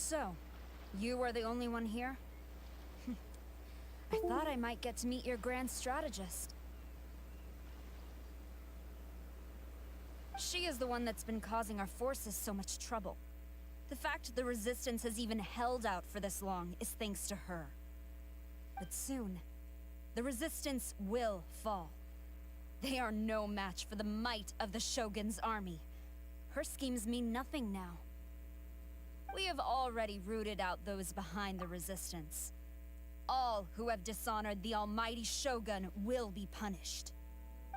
So, you are the only one here? I thought I might get to meet your grand strategist. She is the one that's been causing our forces so much trouble. The fact the Resistance has even held out for this long is thanks to her. But soon, the Resistance will fall. They are no match for the might of the Shogun's army. Her schemes mean nothing now. We have already rooted out those behind the Resistance. All who have dishonored the almighty Shogun will be punished.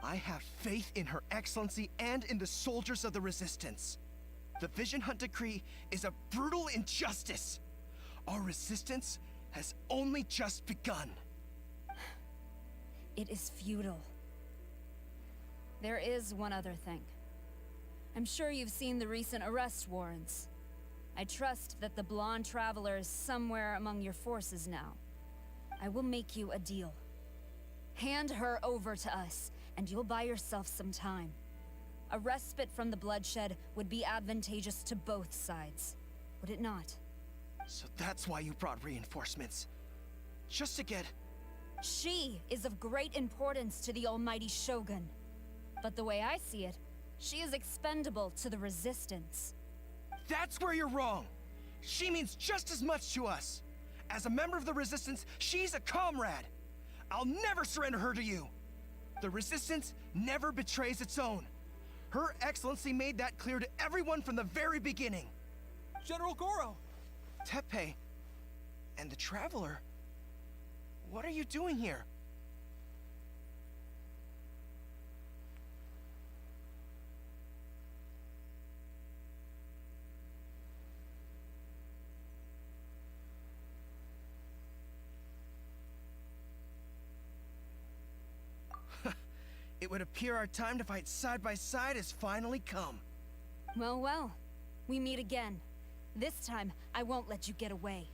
I have faith in Her Excellency and in the soldiers of the Resistance. The Vision Hunt Decree is a brutal injustice. Our resistance has only just begun. It is futile. There is one other thing. I'm sure you've seen the recent arrest warrants. I trust that the blonde traveler is somewhere among your forces now. I will make you a deal. Hand her over to us, and you'll buy yourself some time. A respite from the bloodshed would be advantageous to both sides, would it not? So that's why you brought reinforcements. Just to get... She is of great importance to the almighty Shogun. But the way I see it, she is expendable to the Resistance. That's where you're wrong! She means just as much to us! As a member of the Resistance, she's a comrade! I'll never surrender her to you! The Resistance never betrays its own. Her Excellency made that clear to everyone from the very beginning. General Goro! Teppei, and the Traveler, what are you doing here? It would appear our time to fight side by side has finally come. Well, well. We meet again. This time, I won't let you get away.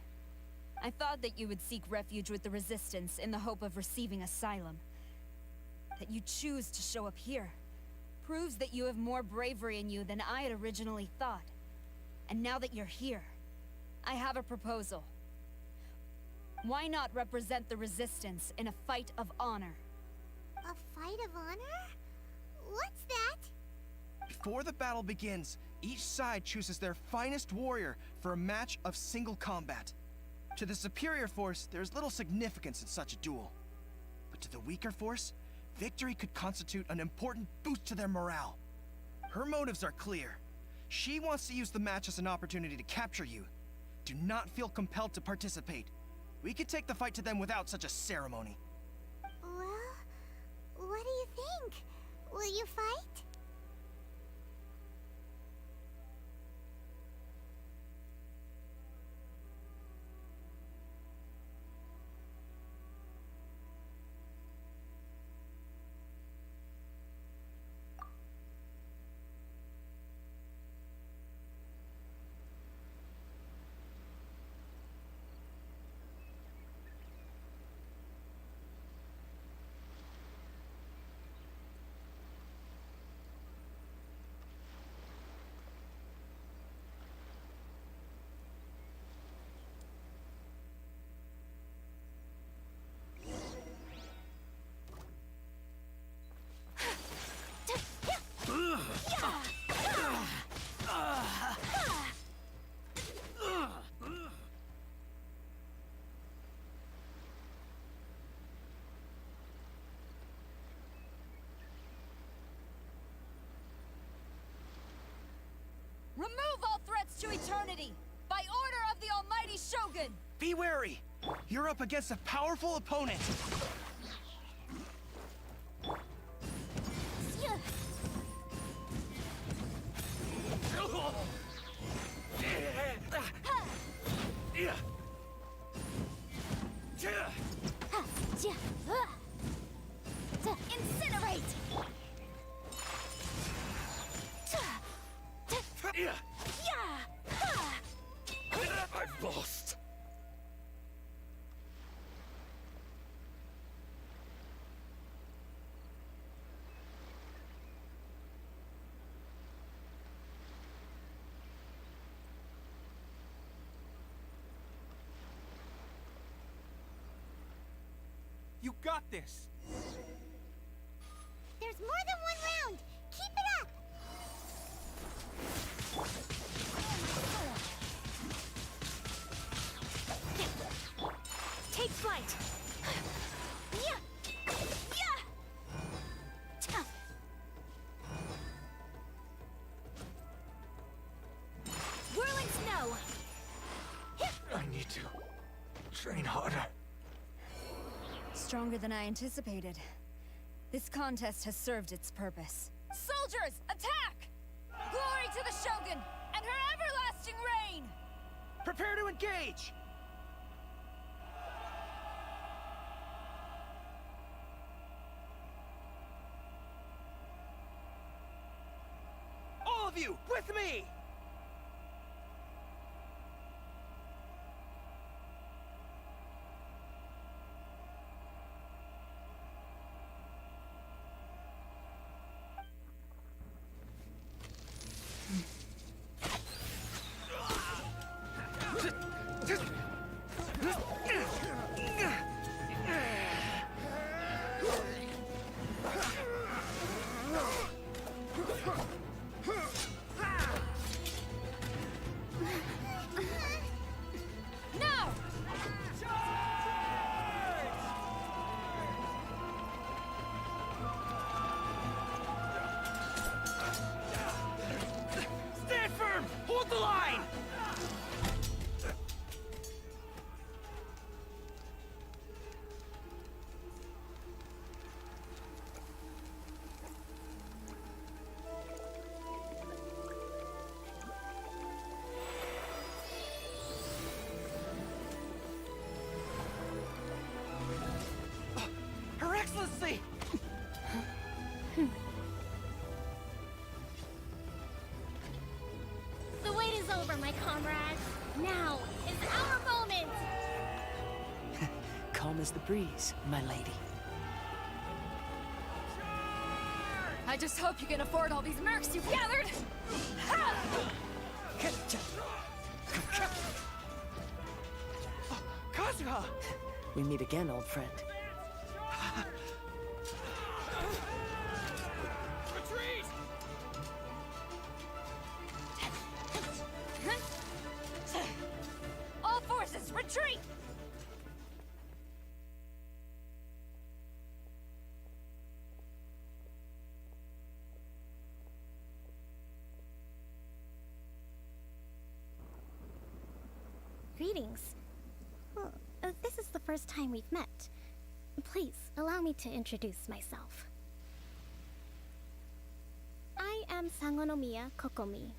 I thought that you would seek refuge with the Resistance in the hope of receiving asylum. That you choose to show up here proves that you have more bravery in you than I had originally thought. And now that you're here, I have a proposal. Why not represent the Resistance in a fight of honor? A fight of honor? What's that? Before the battle begins, each side chooses their finest warrior for a match of single combat. To the superior force, there is little significance in such a duel. But to the weaker force, victory could constitute an important boost to their morale. Her motives are clear. She wants to use the match as an opportunity to capture you. Do not feel compelled to participate. We could take the fight to them without such a ceremony. Well, what do you think? Will you fight? Remove all threats to eternity! By order of the almighty Shogun! Be wary! You're up against a powerful opponent! Incinerate! I've lost! You got this! There's more than one round! Keep it up! Take flight! Yeah! Yeah! Tough! Whirling snow! I need to train harder. Stronger than I anticipated. This contest has served its purpose. Soldiers, attack! Glory to the Shogun and her everlasting reign! Prepare to engage! All of you, with me! No! Stand firm! Hold the line! Her Excellency! The wait is over, my comrades. Now is our moment! Calm as the breeze, my lady. I just hope you can afford all these mercs you've gathered! Ha! Kazuha! We meet again, old friend. Retreat! All forces, retreat! Greetings. Well, this is the first time we've met. Please, allow me to introduce myself. I am Sangonomiya Kokomi,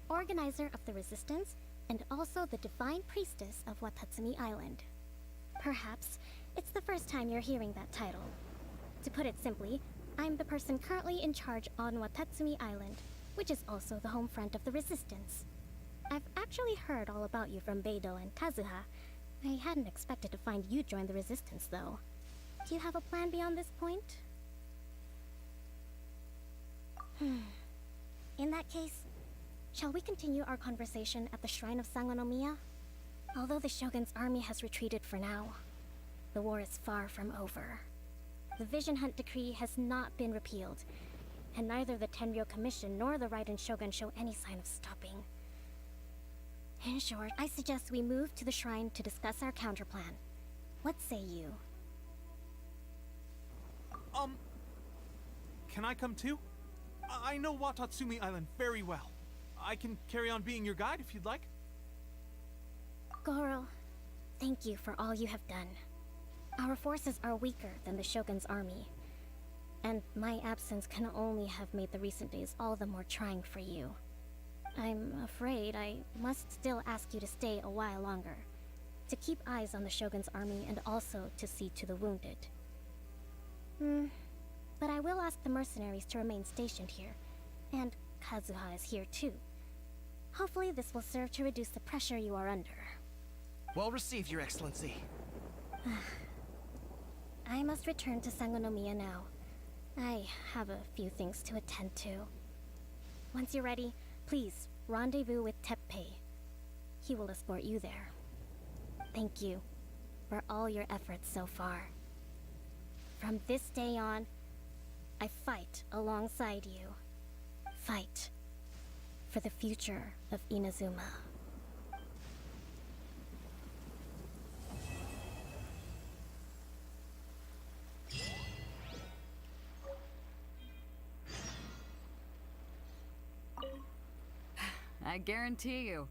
organizer of the Resistance and also the Divine Priestess of Watatsumi Island. Perhaps it's the first time you're hearing that title. To put it simply, I'm the person currently in charge on Watatsumi Island, which is also the home front of the Resistance. I've actually heard all about you from Beidou and Kazuha. I hadn't expected to find you join the Resistance, though. Do you have a plan beyond this point? In that case, shall we continue our conversation at the Shrine of Sangonomiya? Although the Shogun's army has retreated for now, the war is far from over. The Vision Hunt Decree has not been repealed, and neither the Tenryo Commission nor the Raiden Shogun show any sign of stopping. In short, I suggest we move to the shrine to discuss our counterplan. What say you? Can I come too? I know Watatsumi Island very well. I can carry on being your guide if you'd like. Goro, thank you for all you have done. Our forces are weaker than the Shogun's army, and my absence can only have made the recent days all the more trying for you. I'm afraid I must still ask you to stay a while longer, to keep eyes on the Shogun's army and also to see to the wounded. But I will ask the mercenaries to remain stationed here, and Kazuha is here too. Hopefully this will serve to reduce the pressure you are under. Well received, Your Excellency. I must return to Sangonomiya now. I have a few things to attend to. Once you're ready, please rendezvous with Teppei. He will escort you there. Thank you for all your efforts so far. From this day on, I fight alongside you. Fight for the future of Inazuma. I guarantee you,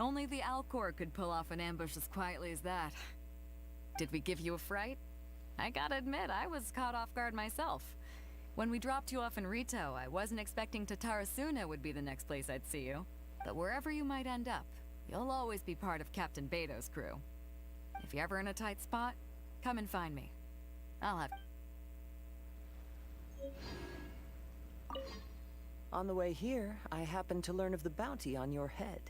only the Alcor could pull off an ambush as quietly as that. Did we give you a fright? I gotta admit, I was caught off guard myself. When we dropped you off in Rito, I wasn't expecting Tatarasuna would be the next place I'd see you. But wherever you might end up, you'll always be part of Captain Beto's crew. If you're ever in a tight spot, come and find me. I'll have... On the way here, I happened to learn of the bounty on your head.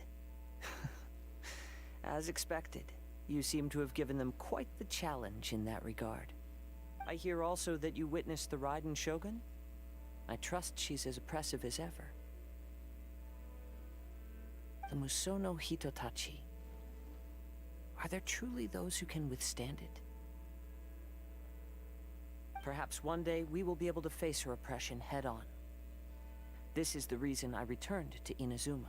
As expected, you seem to have given them quite the challenge in that regard. I hear also that you witnessed the Raiden Shogun? I trust she's as oppressive as ever. The Musono Hitotachi. Are there truly those who can withstand it? Perhaps one day we will be able to face her oppression head-on. This is the reason I returned to Inazuma.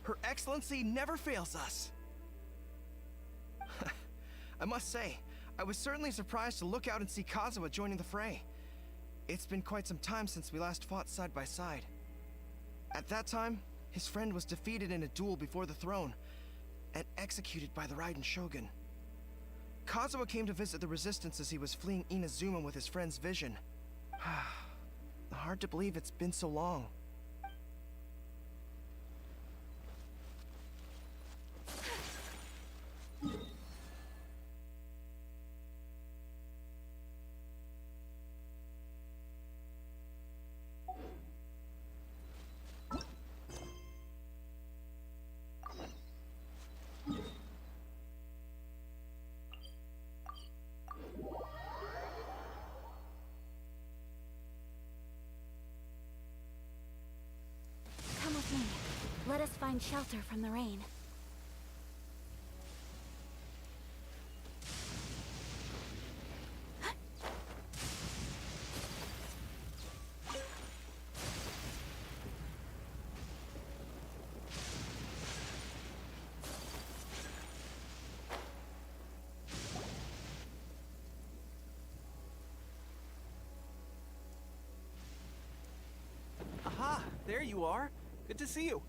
Her Excellency never fails us. I must say, I was certainly surprised to look out and see Kazuha joining the fray. It's been quite some time since we last fought side by side. At that time, his friend was defeated in a duel before the throne and executed by the Raiden Shogun. Kazuha came to visit the Resistance as he was fleeing Inazuma with his friend's vision. Hard to believe it's been so long. Come with me. Let us find shelter from the rain. Aha! There you are! Good to see you.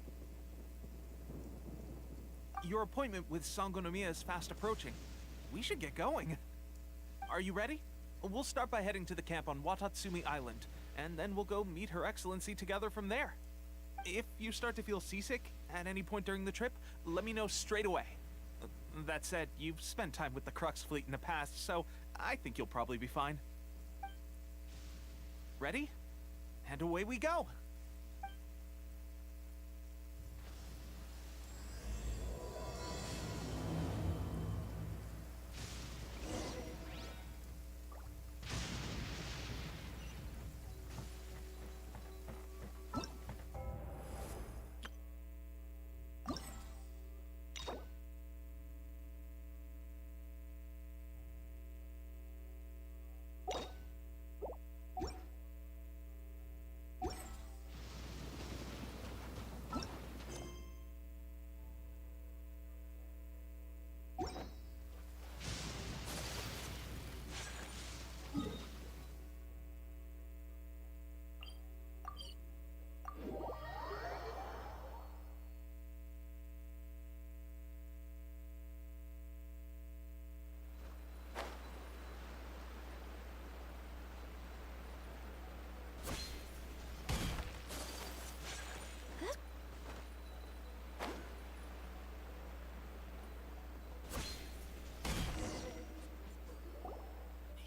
Your appointment with Sangonomiya is fast approaching. We should get going. Are you ready? We'll start by heading to the camp on Watatsumi Island, and then we'll go meet Her Excellency together from there. If you start to feel seasick at any point during the trip, let me know straight away. That said, you've spent time with the Crux fleet in the past, so I think you'll probably be fine. Ready? And away we go!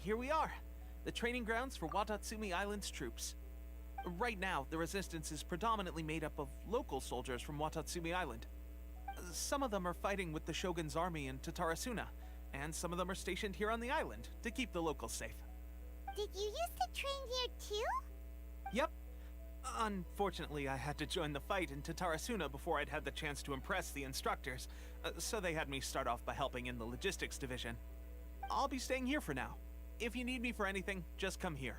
Here we are, the training grounds for Watatsumi Island's troops. Right now, the Resistance is predominantly made up of local soldiers from Watatsumi Island. Some of them are fighting with the Shogun's army in Tatarasuna, and some of them are stationed here on the island to keep the locals safe. Did you used to train here too? Yep. Unfortunately, I had to join the fight in Tatarasuna before I'd had the chance to impress the instructors, so they had me start off by helping in the logistics division. I'll be staying here for now. If you need me for anything, just come here.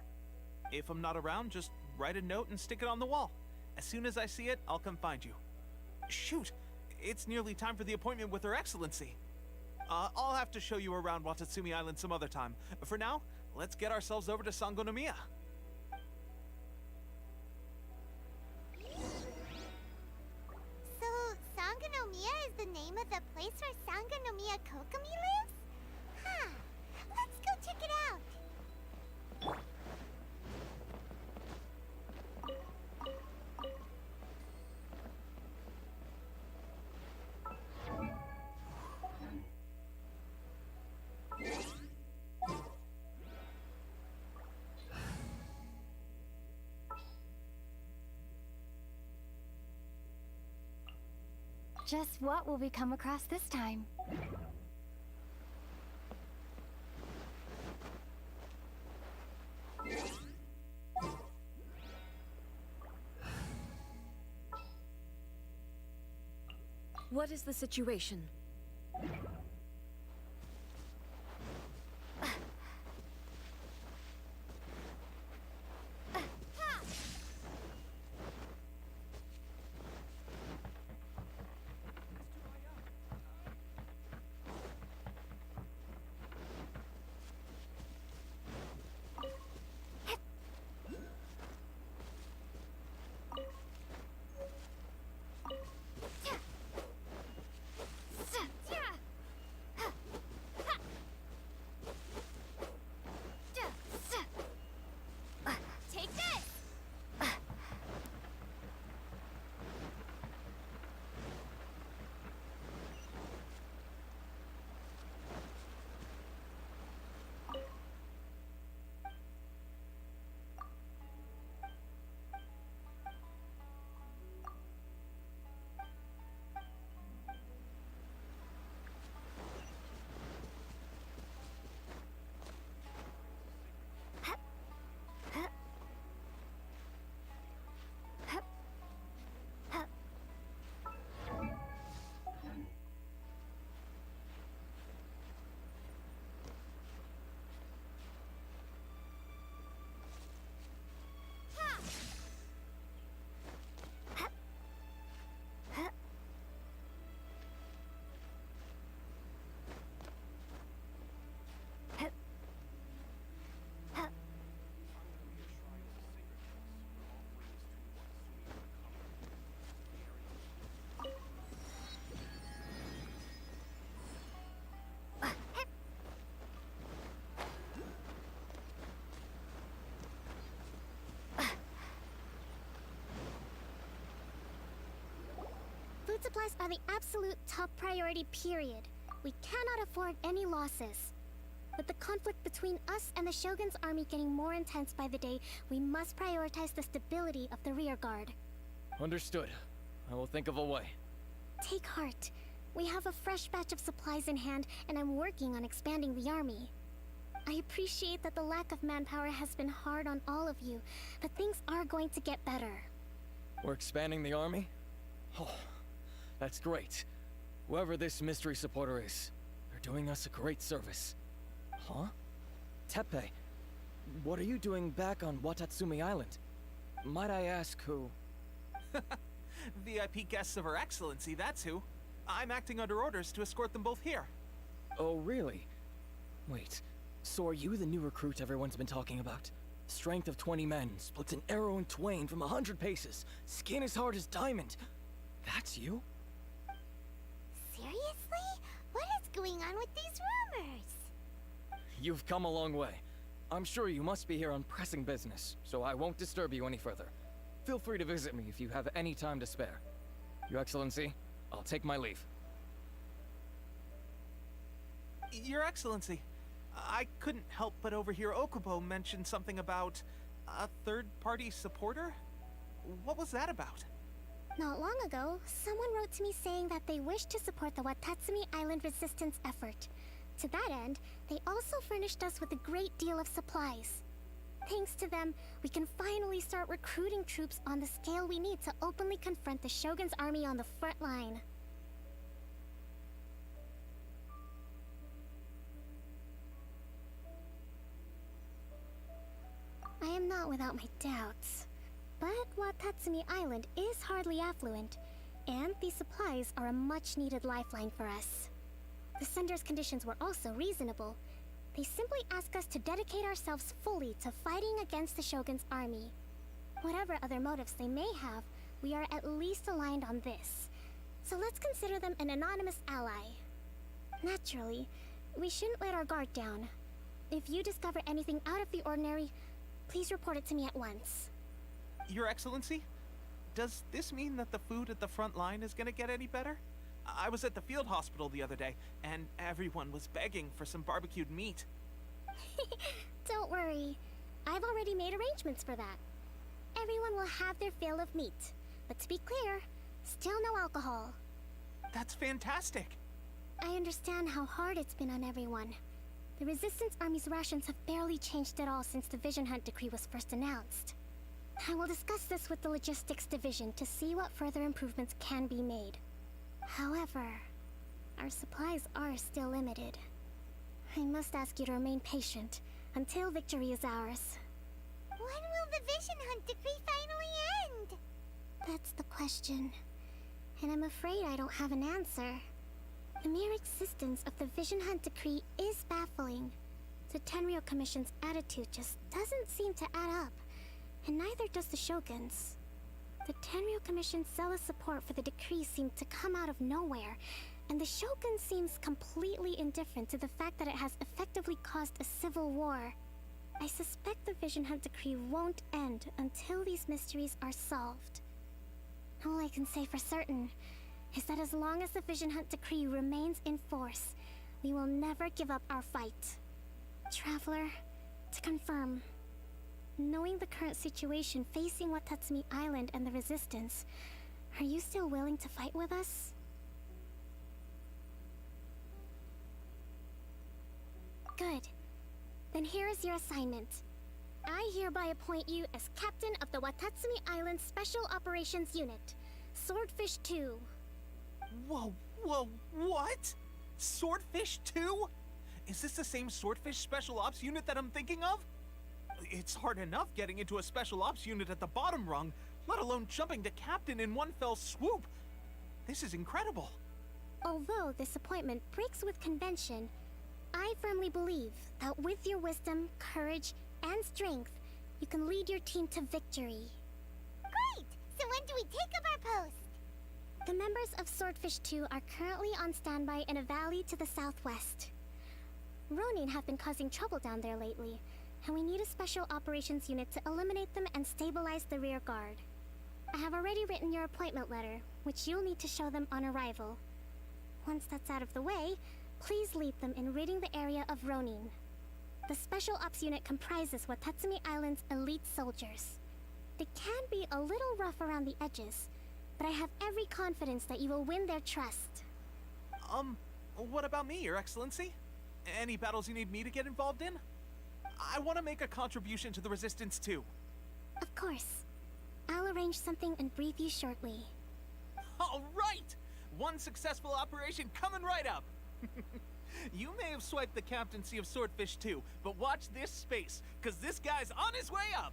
If I'm not around, just write a note and stick it on the wall. As soon as I see it, I'll come find you. Shoot! It's nearly time for the appointment with Her Excellency. I'll have to show you around Watatsumi Island some other time. For now, let's get ourselves over to Sangonomiya. So, Sangonomiya is the name of the place where Sangonomiya Kokomi lives? Huh. Let's go check it out. Just what will we come across this time? What is the situation? Food supplies are the absolute top priority, period. We cannot afford any losses. With the conflict between us and the Shogun's army getting more intense by the day, we must prioritize the stability of the rear guard. Understood. I will think of a way. Take heart. We have a fresh batch of supplies in hand, and I'm working on expanding the army. I appreciate that the lack of manpower has been hard on all of you, but things are going to get better. We're expanding the army? Oh, that's great. Whoever this mystery supporter is, they're doing us a great service. Huh? Teppei, what are you doing back on Watatsumi Island? Might I ask who? VIP guests of Her Excellency, that's who. I'm acting under orders to escort them both here. Oh, really? Wait, so are you the new recruit everyone's been talking about? Strength of 20 men, splits an arrow in twain from 100 paces, skin as hard as diamond. That's you? Seriously? What is going on with these rumors? You've come a long way. I'm sure you must be here on pressing business, so I won't disturb you any further. Feel free to visit me if you have any time to spare. Your Excellency, I'll take my leave. Your Excellency, I couldn't help but overhear Okubo mention something about a third-party supporter? What was that about? Not long ago, someone wrote to me saying that they wish to support the Watatsumi Island resistance effort. To that end, they also furnished us with a great deal of supplies. Thanks to them, we can finally start recruiting troops on the scale we need to openly confront the Shogun's army on the front line. I am not without my doubts. But Watatsumi Island is hardly affluent, and these supplies are a much-needed lifeline for us. The sender's conditions were also reasonable. They simply ask us to dedicate ourselves fully to fighting against the Shogun's army. Whatever other motives they may have, we are at least aligned on this. So let's consider them an anonymous ally. Naturally, we shouldn't let our guard down. If you discover anything out of the ordinary, please report it to me at once. Your Excellency, does this mean that the food at the front line is gonna get any better? I was at the field hospital the other day, and everyone was begging for some barbecued meat. Don't worry. I've already made arrangements for that. Everyone will have their fill of meat. But to be clear, still no alcohol. That's fantastic. I understand how hard it's been on everyone. The Resistance Army's rations have barely changed at all since the Vision Hunt decree was first announced. I will discuss this with the Logistics Division to see what further improvements can be made. However, our supplies are still limited. I must ask you to remain patient until victory is ours. When will the Vision Hunt decree finally end? That's the question. And I'm afraid I don't have an answer. The mere existence of the Vision Hunt decree is baffling. The Tenryou Commission's attitude just doesn't seem to add up, and neither does the Shogun's. The Tenryou Commission's zealous support for the decree seemed to come out of nowhere, and the Shogun seems completely indifferent to the fact that it has effectively caused a civil war. I suspect the Vision Hunt decree won't end until these mysteries are solved. All I can say for certain is that as long as the Vision Hunt decree remains in force, we will never give up our fight. Traveler, to confirm, knowing the current situation facing Watatsumi Island and the Resistance, are you still willing to fight with us? Good. Then here is your assignment. I hereby appoint you as Captain of the Watatsumi Island Special Operations Unit, Swordfish 2. Whoa, what? Swordfish 2? Is this the same Swordfish Special Ops unit that I'm thinking of? It's hard enough getting into a Special Ops unit at the bottom rung, let alone jumping to Captain in one fell swoop. This is incredible. Although this appointment breaks with convention, I firmly believe that with your wisdom, courage, and strength, you can lead your team to victory. Great! So when do we take up our post? The members of Swordfish 2 are currently on standby in a valley to the southwest. Ronin have been causing trouble down there lately, and we need a special operations unit to eliminate them and stabilize the rear guard. I have already written your appointment letter, which you'll need to show them on arrival. Once that's out of the way, please lead them in ridding the area of Ronin. The Special Ops unit comprises Watatsumi Island's elite soldiers. They can be a little rough around the edges, but I have every confidence that you will win their trust. What about me, Your Excellency? Any battles you need me to get involved in? I want to make a contribution to the Resistance too. Of course. I'll arrange something and brief you shortly. All right! One successful operation coming right up! You may have swiped the captaincy of Swordfish 2, but watch this space, because this guy's on his way up!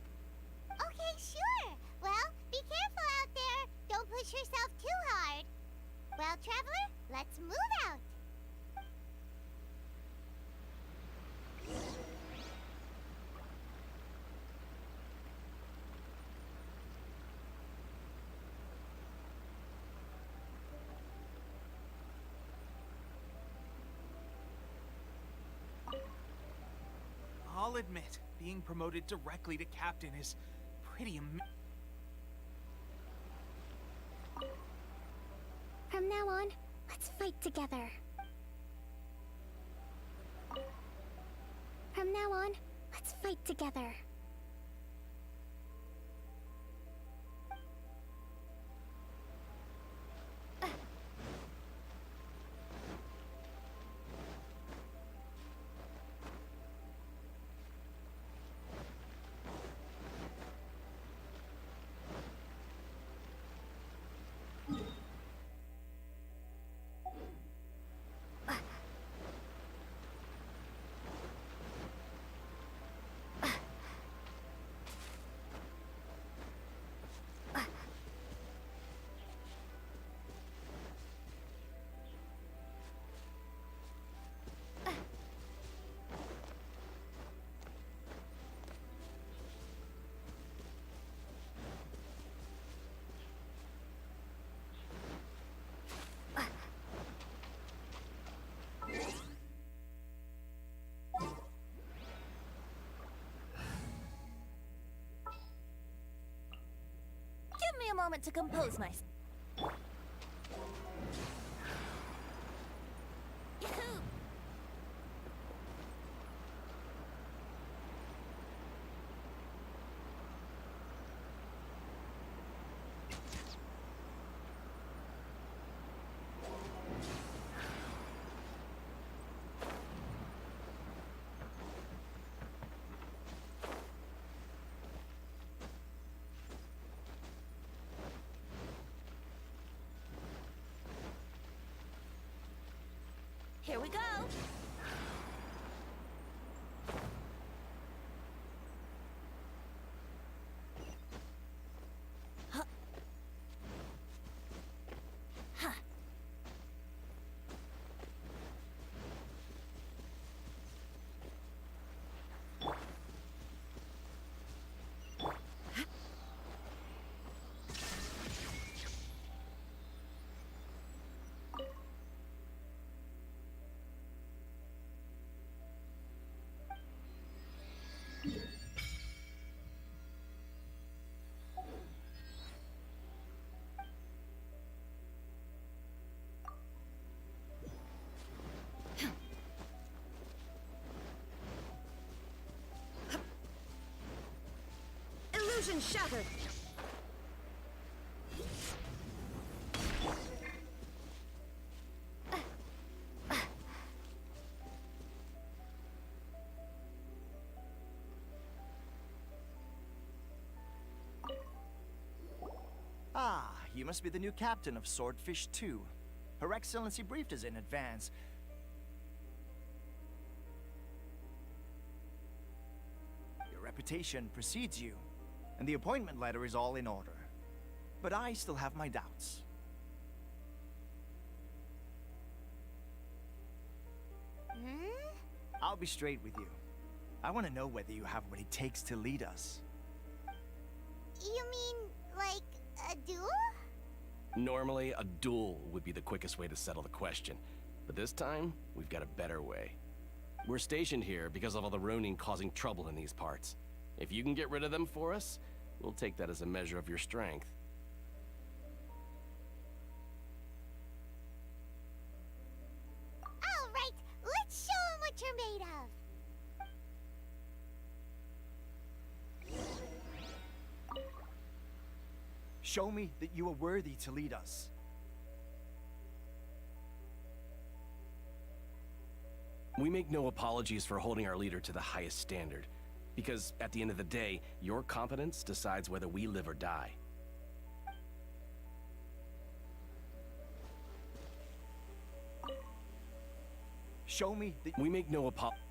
Okay, sure. Well, be careful out there. Don't push yourself too hard. Well, Traveler, let's move out. I'll admit, being promoted directly to captain is pretty From now on, let's fight together. From now on, let's fight together. a moment to compose myself. Yahoo! Here we go. Huh. Huh. Illusion shattered. Ah, you must be the new captain of Swordfish 2. Her Excellency briefed us in advance. Your reputation precedes you, and the appointment letter is all in order. But I still have my doubts. I'll be straight with you. I want to know whether you have what it takes to lead us. You mean, like, a duel? Normally, a duel would be the quickest way to settle the question. But this time, we've got a better way. We're stationed here because of all the Ronin causing trouble in these parts. If you can get rid of them for us, we'll take that as a measure of your strength. All right, let's show 'em what you're made of. Show me that you are worthy to lead us. We make no apologies for holding our leader to the highest standard. Because at the end of the day, your competence decides whether we live or die. Show me that we make no apologies.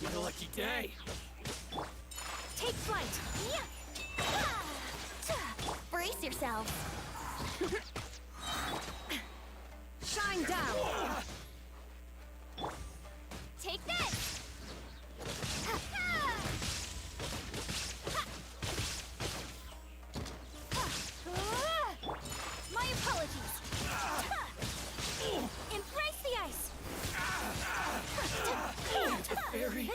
What a lucky day! Take flight! Brace yourselves. Shine down! Take this! My apologies! Embrace the ice! Fairy!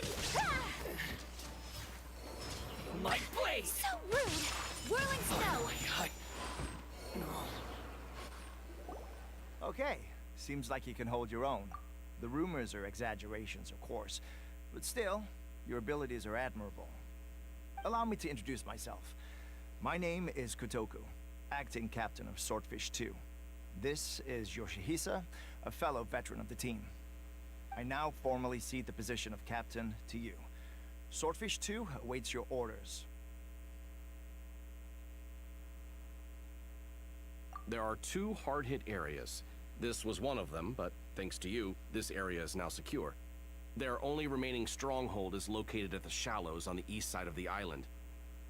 My blade! So rude! Whirling snow! Okay, seems like you can hold your own. The rumors are exaggerations, of course, but still, your abilities are admirable. Allow me to introduce myself. My name is Kotoku, acting captain of Swordfish 2. This is Yoshihisa, a fellow veteran of the team. I now formally cede the position of captain to you. Swordfish 2 awaits your orders. There are two hard-hit areas. This was one of them, but thanks to you, this area is now secure. Their only remaining stronghold is located at the shallows on the east side of the island.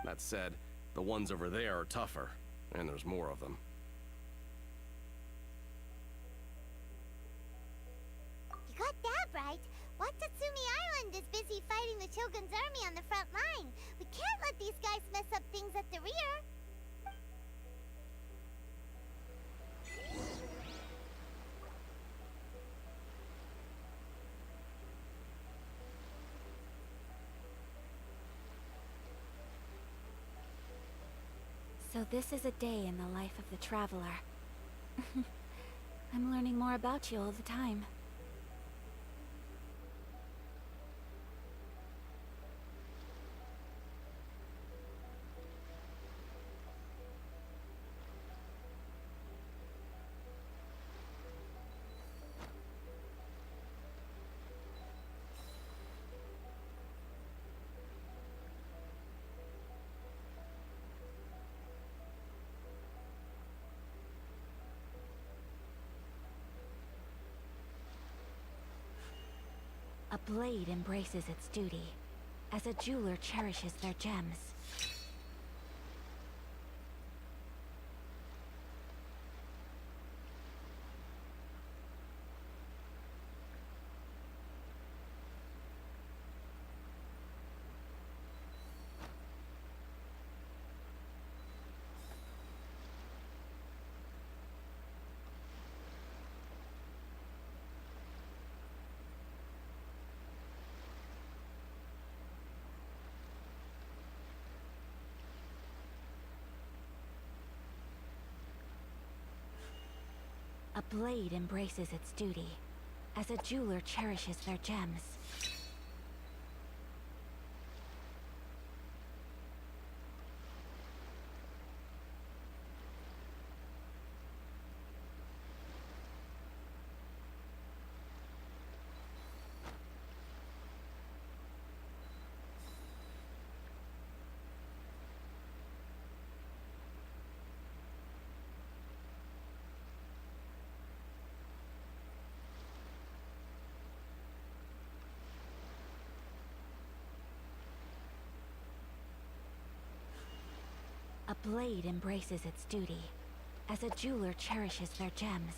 That said, the ones over there are tougher, and there's more of them. You got that right. Watatsumi Island is busy fighting the Shogun's army on the front line. We can't let these guys mess up things at the rear. So this is a day in the life of the traveler. I'm learning more about you all the time. A blade embraces its duty, as a jeweler cherishes their gems. A blade embraces its duty, as a jeweler cherishes their gems. A blade embraces its duty, as a jeweler cherishes their gems.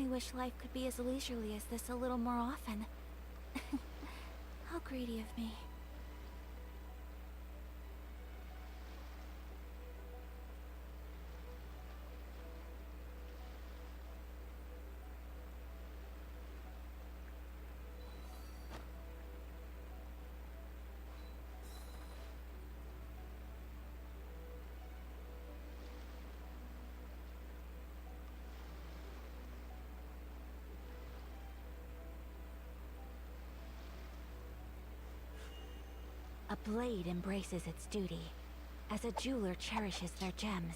I wish life could be as leisurely as this a little more often. How greedy of me. A blade embraces its duty, as a jeweler cherishes their gems.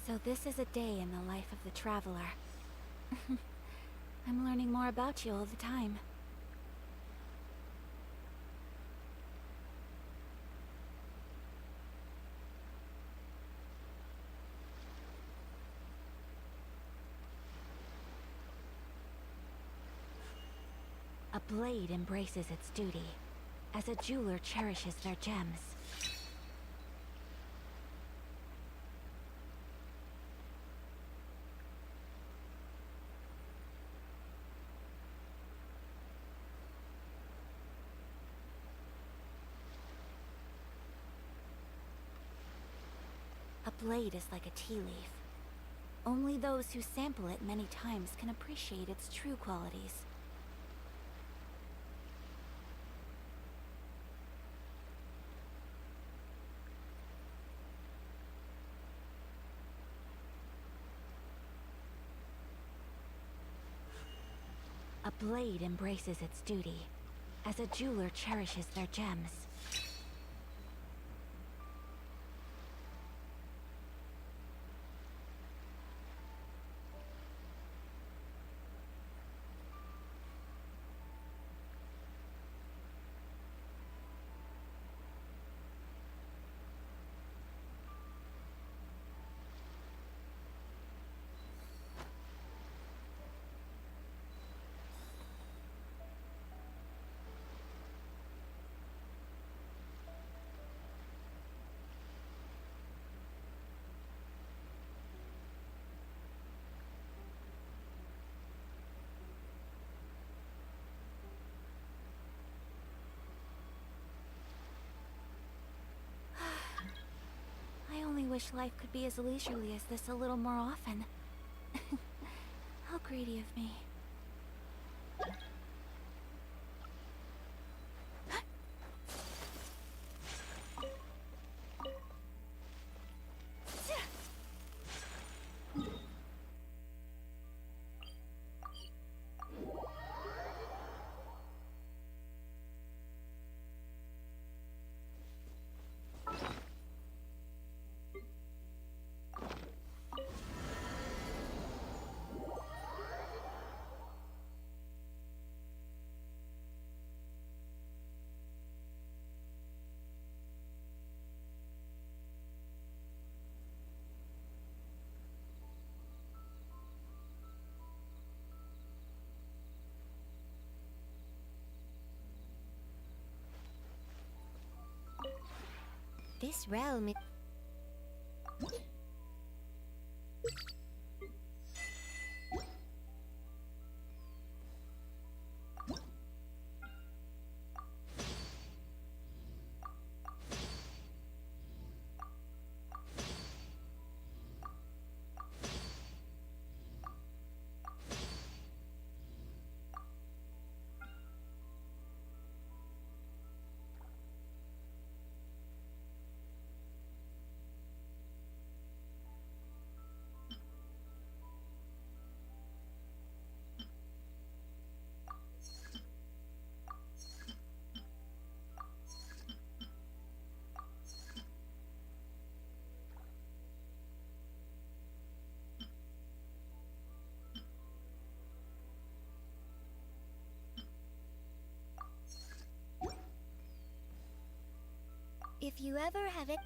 So this is a day in the life of the traveler. I'm learning more about you all the time. A blade embraces its duty, as a jeweler cherishes their gems. A blade is like a tea leaf. Only those who sample it many times can appreciate its true qualities. A blade embraces its duty, as a jeweler cherishes their gems. I only wish life could be as leisurely as this a little more often. How greedy of me. This realm is... If you ever have it...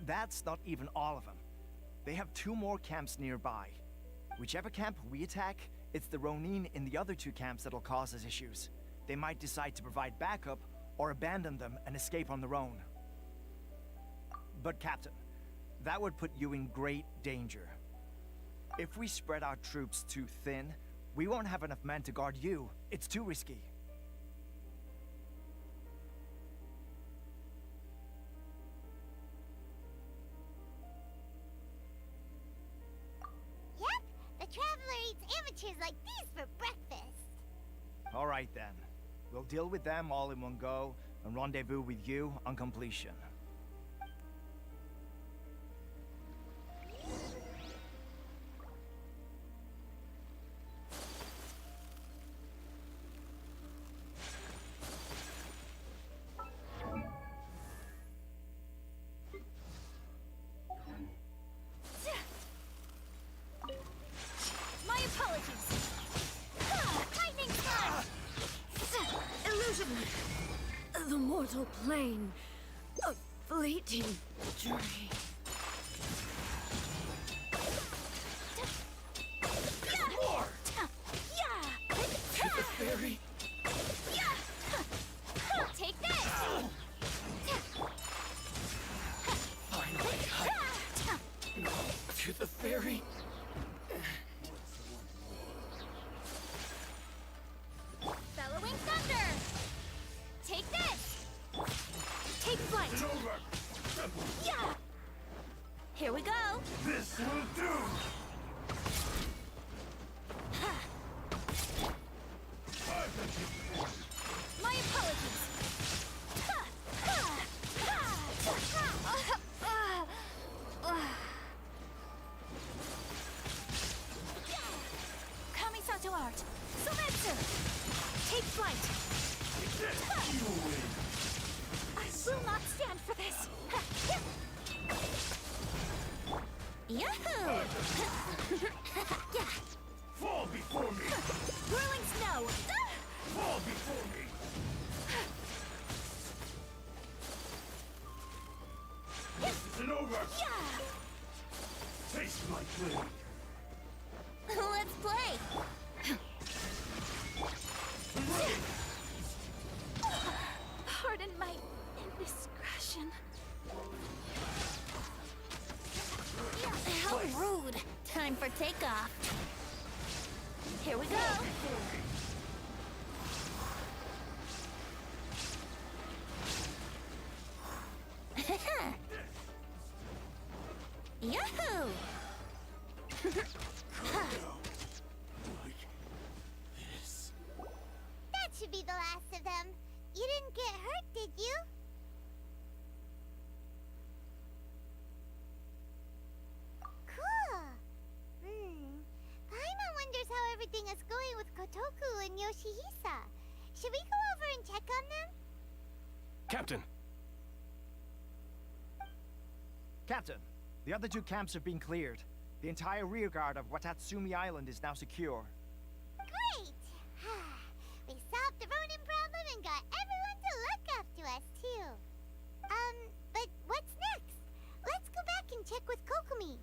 That's not even all of them. They have 2 more camps nearby. Whichever camp we attack, it's the Ronin in the other 2 camps that'll cause us issues. They might decide to provide backup or abandon them and escape on their own. But Captain, that would put you in great danger. If we spread our troops too thin, we won't have enough men to guard you. It's too risky. Like these for breakfast. All right then. We'll deal with them all in one go and rendezvous with you on completion. mortal plane. A fleeting dream. More! Yeah! Hit the fairy! Take this! Finally, to the fairy! Bellowing thunder! Take this! Take flight! Yeah! Here we go! This will do! My apologies! Kamisato art! Sometsu! Take flight! I will not stand for this! Yahoo! Yeah! Fall before me! Whirling snow! Fall before me! This isn't over! Yeah! Taste my blade! Let's play! Pardon my indiscretion. How rude! Time for takeoff. Here we go. Yahoo! That should be the last of them. You didn't get hurt, did you? Cool. Paimon wonders how everything is going with Kotoku and Yoshihisa. Should we go over and check on them? Captain! Captain, the other two camps have been cleared. The entire rearguard of Watatsumi Island is now secure. Great! We solved the Ronin problem and got everyone to look after us, too. But what's next? Let's go back and check with Kokomi.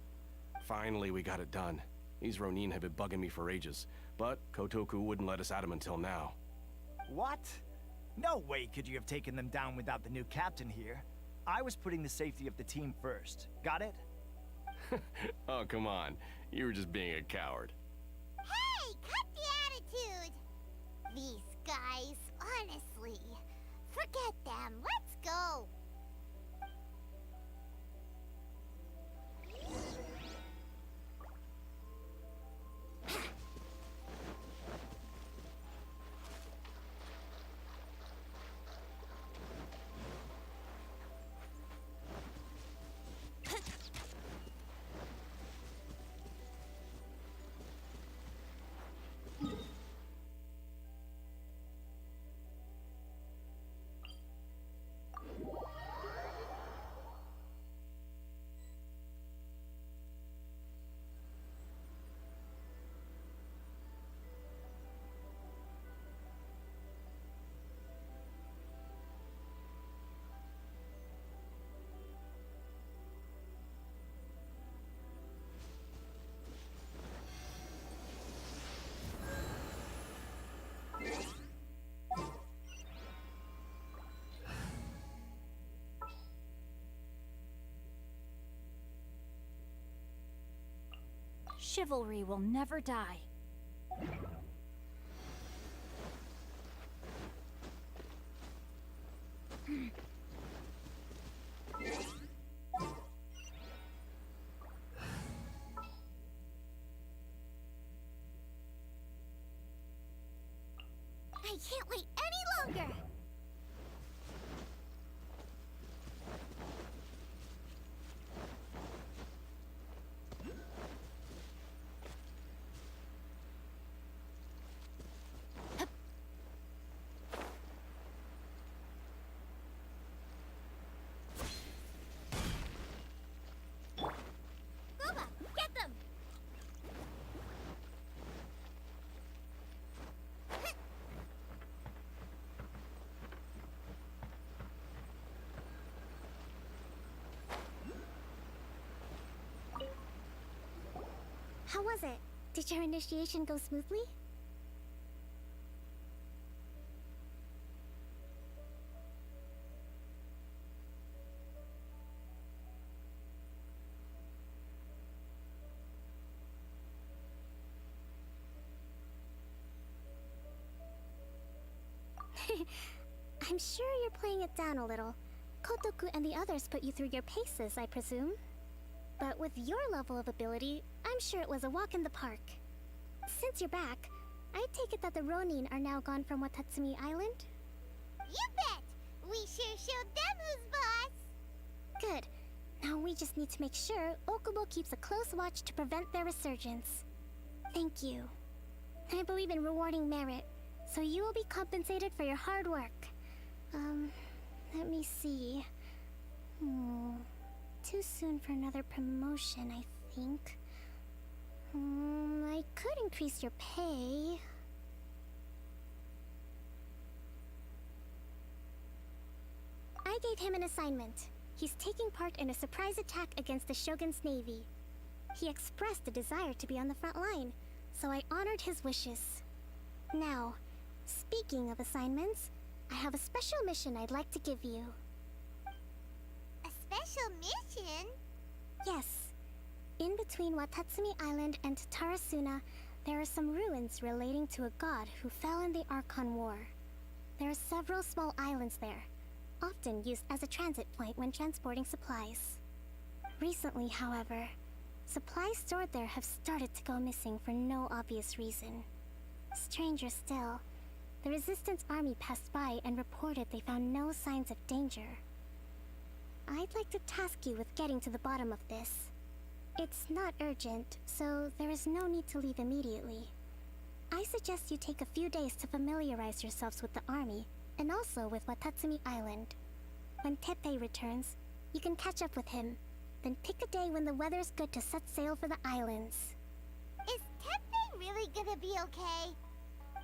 Finally, we got it done. These Ronin have been bugging me for ages, but Kotoku wouldn't let us at him until now. What? No way could you have taken them down without the new captain here. I was putting the safety of the team first. Got it? Oh, come on. You were just being a coward. Hey, cut the attitude! These guys, honestly. Forget them. Let's go. Chivalry will never die. I can't wait any longer! Booba, get them! How was it? Did your initiation go smoothly? I'm sure you're playing it down a little. Kotoku and the others put you through your paces, I presume. But with your level of ability, I'm sure it was a walk in the park. Since you're back, I take it that the Ronin are now gone from Watatsumi Island? You bet! We sure showed them who's boss! Good. Now we just need to make sure Okubo keeps a close watch to prevent their resurgence. Thank you. I believe in rewarding merit, so you will be compensated for your hard work. Let me see. Too soon for another promotion, I think. I could increase your pay. I gave him an assignment. He's taking part in a surprise attack against the Shogun's navy. He expressed a desire to be on the front line, so I honored his wishes. Now, speaking of assignments, I have a special mission I'd like to give you. A special mission? Yes. In between Watatsumi Island and Tarasuna, there are some ruins relating to a god who fell in the Archon War. There are several small islands there, often used as a transit point when transporting supplies. Recently, however, supplies stored there have started to go missing for no obvious reason. Stranger still, the Resistance army passed by and reported they found no signs of danger. I'd like to task you with getting to the bottom of this. It's not urgent, so there is no need to leave immediately. I suggest you take a few days to familiarize yourselves with the army, and also with Watatsumi Island. When Teppei returns, you can catch up with him, then pick a day when the weather's good to set sail for the islands. Is Teppei really gonna be okay?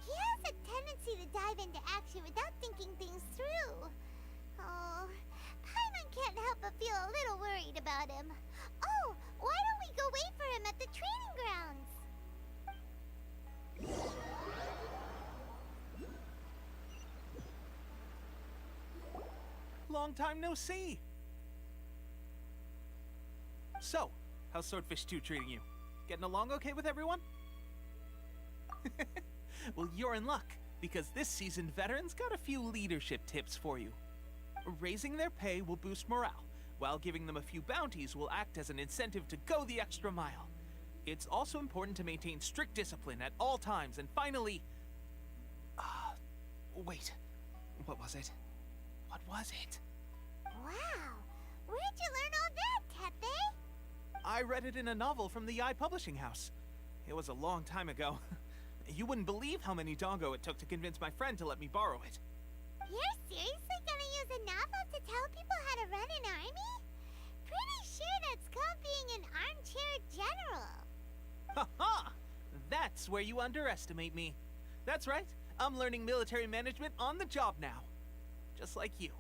He has a tendency to dive into action without thinking things through. Oh, Paimon can't help but feel a little worried about him. Oh, why don't we go wait for him at the training grounds? Long time no see. So, how's Swordfish 2 treating you? Getting along okay with everyone? Well, you're in luck, because this season veterans got a few leadership tips for you. Raising their pay will boost morale, while giving them a few bounties will act as an incentive to go the extra mile. It's also important to maintain strict discipline at all times, and finally... wait. What was it? What was it? Wow! Where'd you learn all that, Teppei? I read it in a novel from the Eye Publishing House. It was a long time ago. You wouldn't believe how many dongo it took to convince my friend to let me borrow it. You're seriously gonna use a novel to tell people how to run an army? Pretty sure that's called being an armchair general. Ha ha! That's where you underestimate me. That's right. I'm learning military management on the job now. Just like you.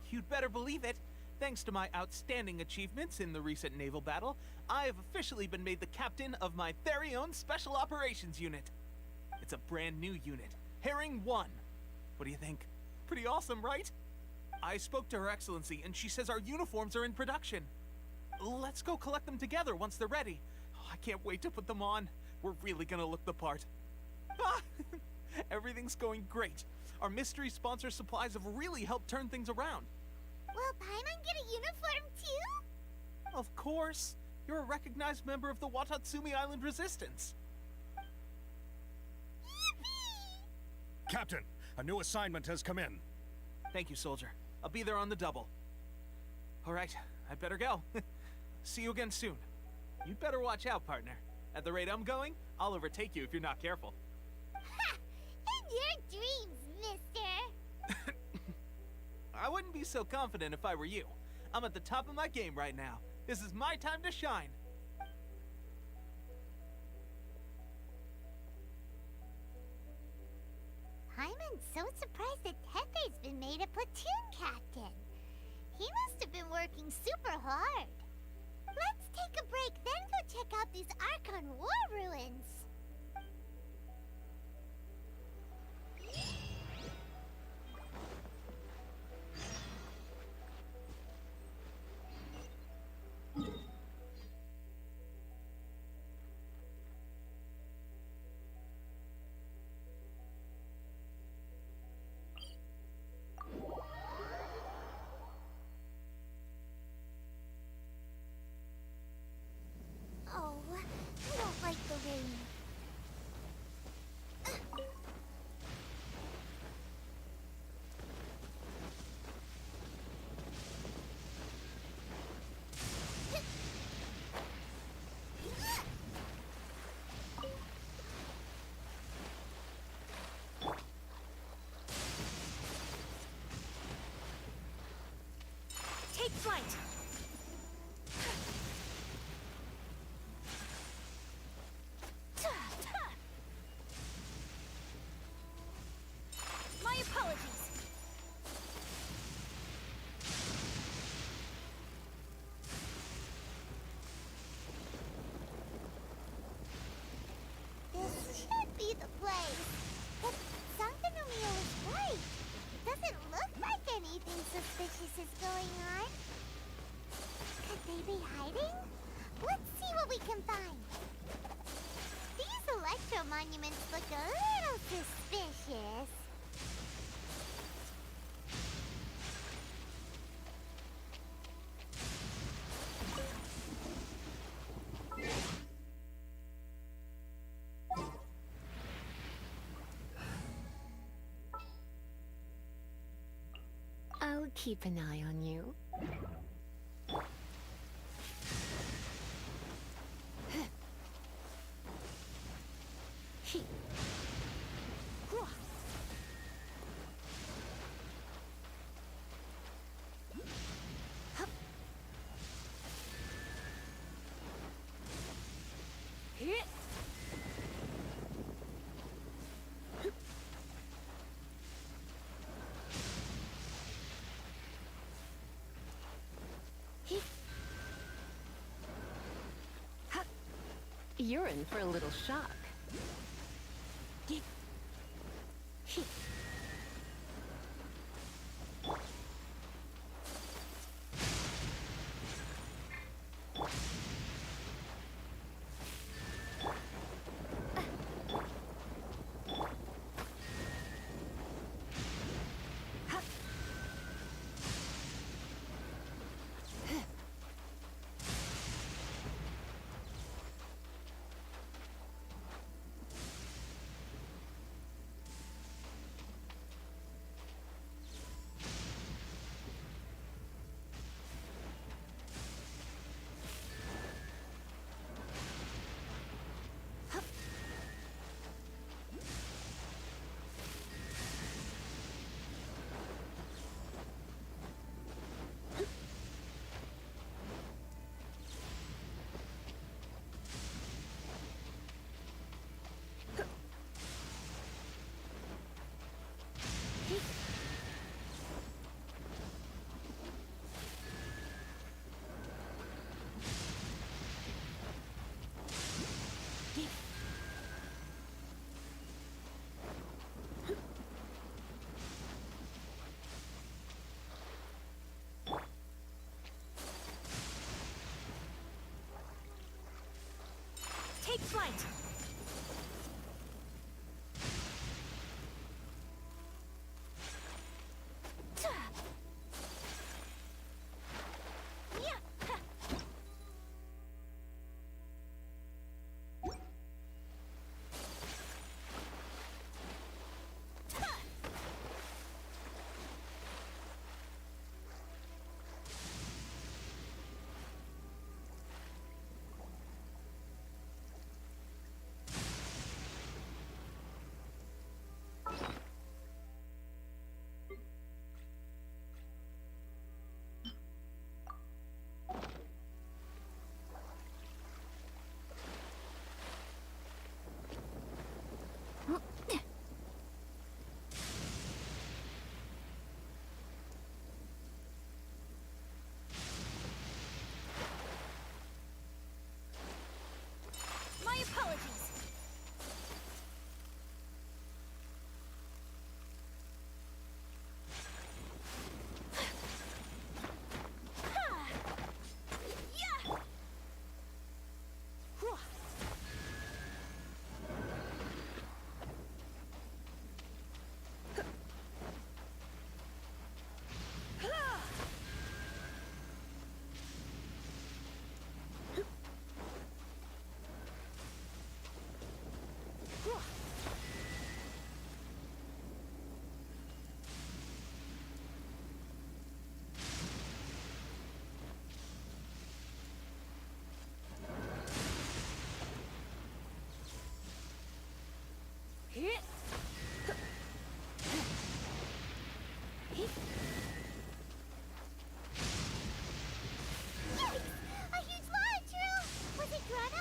You'd better believe it. Thanks to my outstanding achievements in the recent naval battle, I have officially been made the captain of my very own Special Operations Unit. It's a brand new unit, Herring 1. What do you think? Pretty awesome, right? I spoke to Her Excellency, and she says our uniforms are in production. Let's go collect them together once they're ready. Oh, I can't wait to put them on. We're really gonna look the part. Everything's going great. Our mystery sponsor supplies have really helped turn things around. Will Paimon get a uniform too? Of course. You're a recognized member of the Watatsumi Island Resistance. Yippee! Captain, a new assignment has come in. Thank you, soldier. I'll be there on the double. All right, I'd better go. See you again soon. You'd better watch out, partner. At the rate I'm going, I'll overtake you if you're not careful. Ha! In your dreams, mister! I wouldn't be so confident if I were you. I'm at the top of my game right now. This is my time to shine. Paimon's so surprised that Teppei's been made a platoon captain. He must have been working super hard. Let's take a break, then go check out these Archon War ruins. Oh, I don't like the rain. Take flight! My apologies! This should be the place. But Sangonomiya was right. It doesn't look like anything suspicious is going on. Could they be hiding? Let's see what we can find. These Electro monuments look a little suspicious. I'll keep an eye on you. You're in for a little shock. Take flight!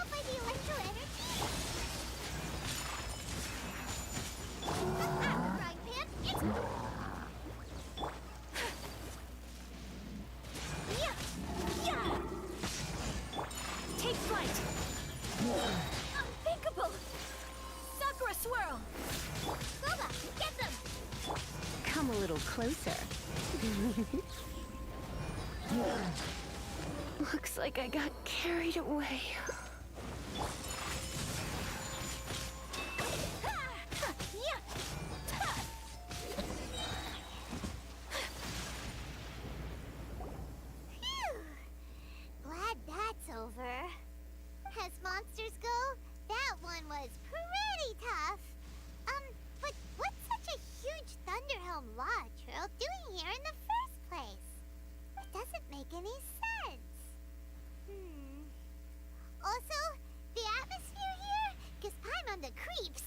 out by the Electro energy? Frying pan, it's... Yeah! Yeah! Take flight! Unthinkable! Sakura swirl! Boba, get them! Come a little closer. Looks like I got carried away. Phew! Glad that's over. As monsters go, that one was pretty tough. But what's such a huge Thunderhelm Lodge Trail doing here in the first place? It doesn't make any sense. Also, the atmosphere here gives I'm on the creeps.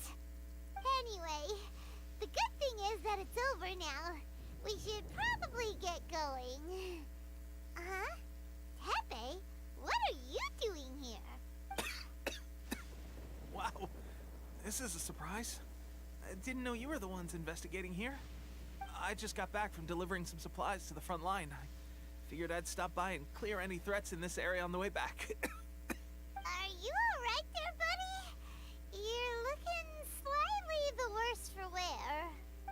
Anyway, the good thing is that it's over now. We should probably get going. Huh? Tepe, what are you doing here? Wow, this is a surprise. I didn't know you were the ones investigating here. I just got back from delivering some supplies to the front line. I figured I'd stop by and clear any threats in this area on the way back. Are you alright there, buddy? You're looking slightly the worse for wear.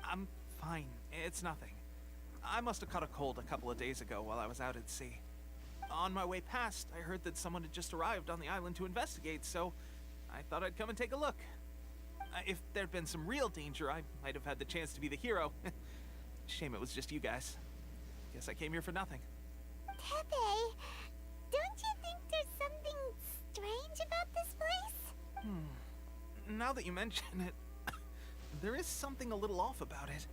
I'm fine. It's nothing. I must have caught a cold a couple of days ago while I was out at sea. On my way past, I heard that someone had just arrived on the island to investigate, so I thought I'd come and take a look. If there'd been some real danger, I might have had the chance to be the hero. Shame it was just you guys. Guess I came here for nothing. Tepe, don't you think there's something strange about this place? Now that you mention it, there is something a little off about it.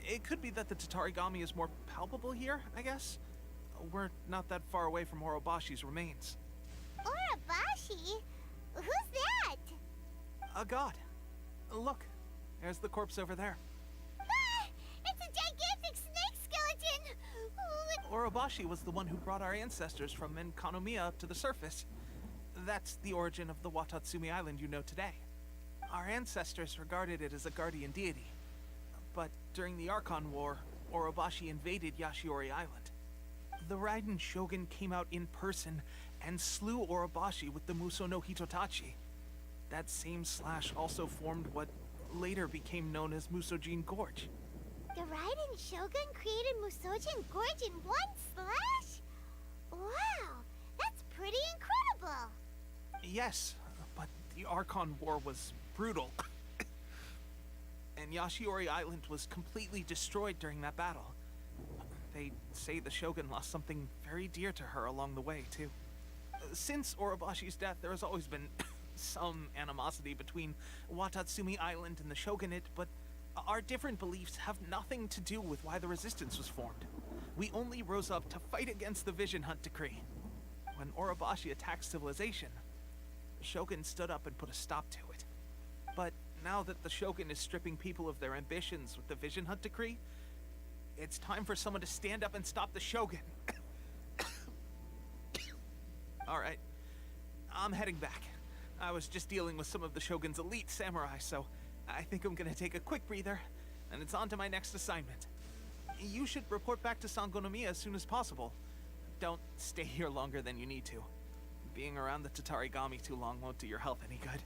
It could be that the Tatarigami is more palpable here, I guess. We're not that far away from Orobashi's remains. Orobashi? Who's that? A god. Look, there's the corpse over there. Ah! It's a gigantic snake skeleton! Orobashi was the one who brought our ancestors from Sangonomiya up to the surface. That's the origin of the Watatsumi Island you know today. Our ancestors regarded it as a guardian deity. But during the Archon War, Orobashi invaded Yashiori Island. The Raiden Shogun came out in person and slew Orobashi with the Muso no Hitotachi. That same slash also formed what later became known as Musojin Gorge. The Raiden Shogun created Musojin Gorge in one slash? Wow, that's pretty incredible! Yes, but the Archon War was brutal. And Yashiori Island was completely destroyed during that battle. They say the Shogun lost something very dear to her along the way, too. Since Orobashi's death, there has always been some animosity between Watatsumi Island and the Shogunate, but our different beliefs have nothing to do with why the resistance was formed. We only rose up to fight against the Vision Hunt Decree. When Orobashi attacked civilization, the Shogun stood up and put a stop to it. But now that the Shogun is stripping people of their ambitions with the Vision Hunt Decree, it's time for someone to stand up and stop the Shogun. Alright, I'm heading back. I was just dealing with some of the Shogun's elite samurai, so I think I'm gonna take a quick breather, and it's on to my next assignment. You should report back to Sangonomiya as soon as possible. Don't stay here longer than you need to. Being around the Tatarigami too long won't do your health any good.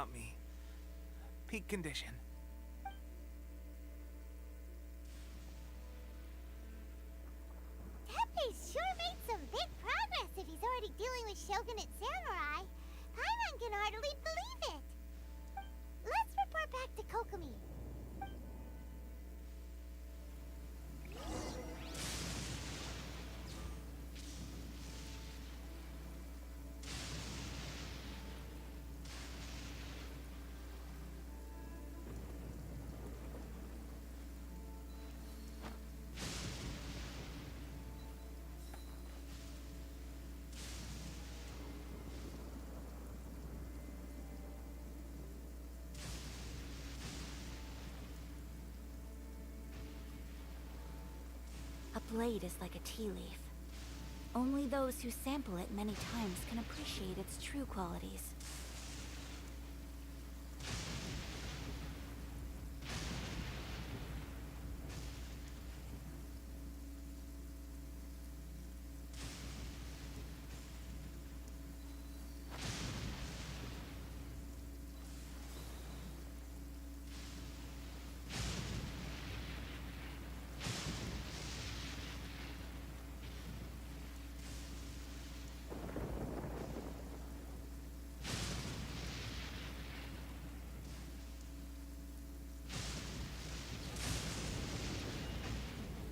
about me. Peak condition. Teppei's sure made some big progress if he's already dealing with Shogun and Samurai. Paimon can hardly believe it. Let's report back to Kokomi. A blade is like a tea leaf. Only those who sample it many times can appreciate its true qualities.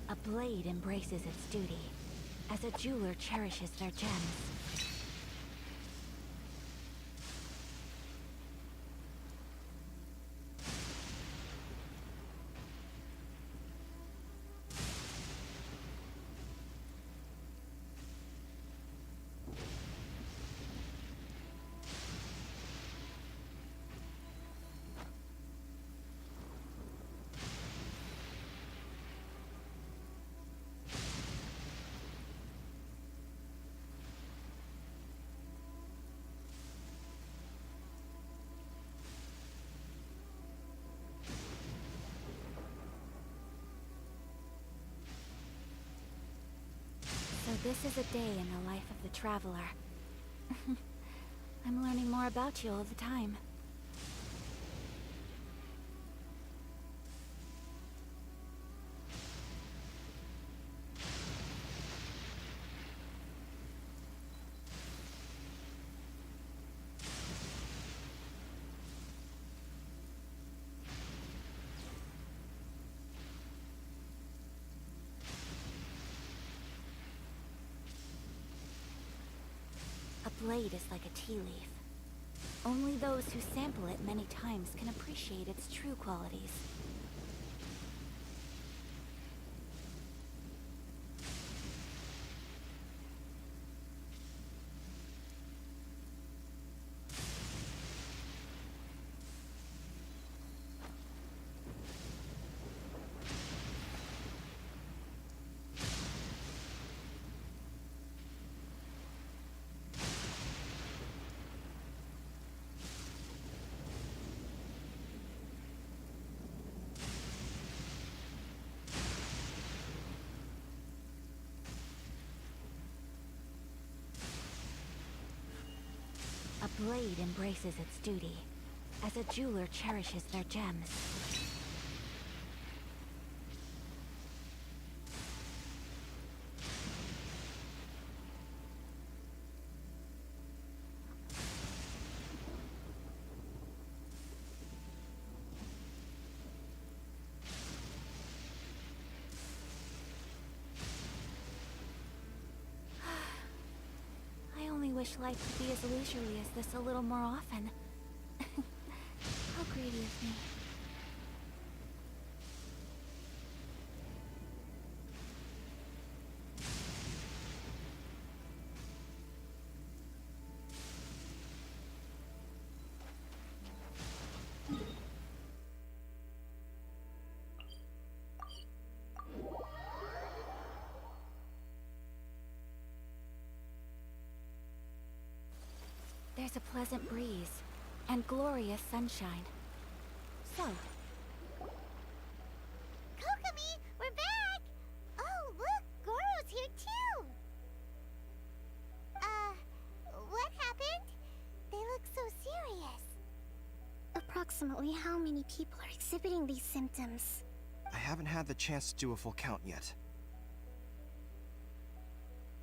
A blade embraces its duty, as a jeweler cherishes their gems. So this is a day in the life of the traveler. I'm learning more about you all the time. A blade is like a tea leaf. Only those who sample it many times can appreciate its true qualities. A blade embraces its duty, as a jeweler cherishes their gems. I wish life could be as leisurely as this a little more often. How greedy of me. There's a pleasant breeze and glorious sunshine. So, Kokomi, we're back! Oh, look, Goro's here too! What happened? They look so serious. approximately how many people are exhibiting these symptoms? I haven't had the chance to do a full count yet.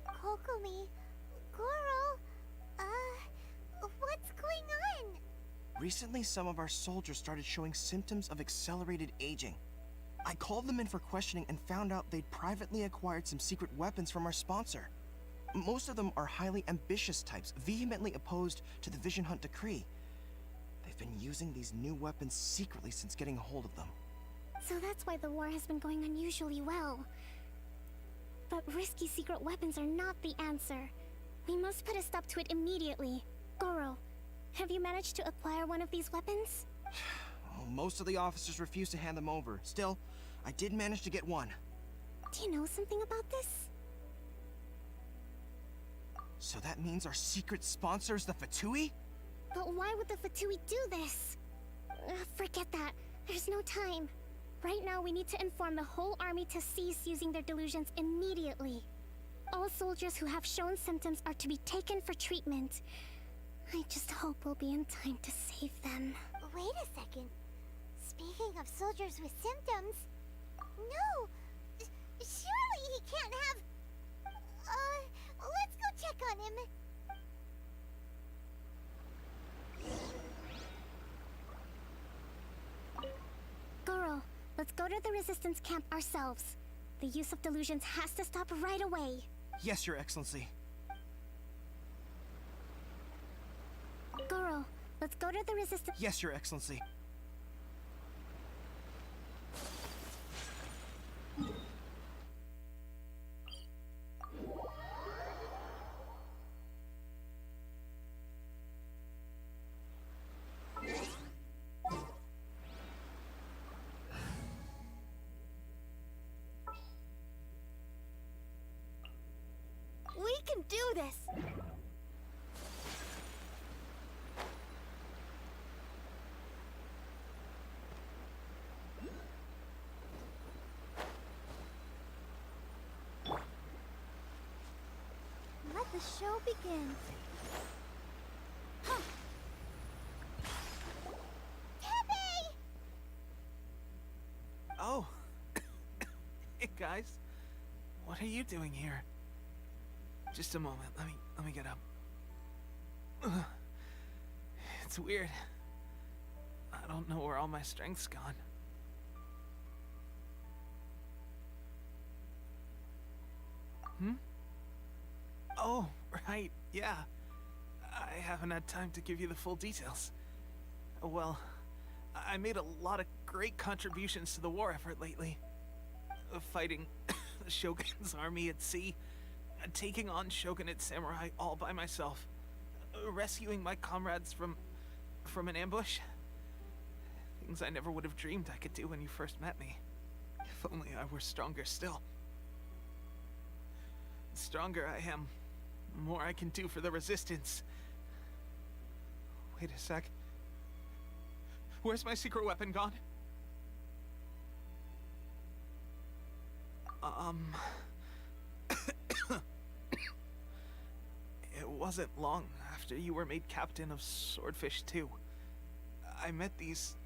Kokomi, Goro, what's going on? Recently, some of our soldiers started showing symptoms of accelerated aging. I called them in for questioning and found out they'd privately acquired some secret weapons from our sponsor. Most of them are highly ambitious types, vehemently opposed to the Vision Hunt decree. They've been using these new weapons secretly since getting a hold of them. So that's why the war has been going unusually well. But risky secret weapons are not the answer. We must put a stop to it immediately. Goro, have you managed to acquire one of these weapons? Well, most of the officers refuse to hand them over. Still, I did manage to get one. Do you know something about this? So that means our secret sponsor is the Fatui? But why would the Fatui do this? Forget that. There's no time. Right now, we need to inform the whole army to cease using their delusions immediately. All soldiers who have shown symptoms are to be taken for treatment. I just hope we'll be in time to save them. Wait a second. Speaking of soldiers with symptoms... No! Surely he can't have... let's go check on him. Goro, let's go to the Resistance camp ourselves. The use of delusions has to stop right away. Yes, Your Excellency. Goro, let's go to the Resistance... Yes, Your Excellency. We can do this! Let the show begin. Tepe! Oh. Hey guys. What are you doing here? Just a moment. Let me get up. Ugh. It's weird. I don't know where all my strength's gone. Oh, right. Yeah. I haven't had time to give you the full details. Well, I made a lot of great contributions to the war effort lately. Fighting the Shogun's army at sea, taking on Shogunate samurai all by myself, rescuing my comrades from an ambush. Things I never would have dreamed I could do when you first met me. If only I were stronger still. The stronger I am, the more I can do for the Resistance. Wait a sec. Where's my secret weapon gone? It wasn't long after you were made captain of Swordfish 2. I met these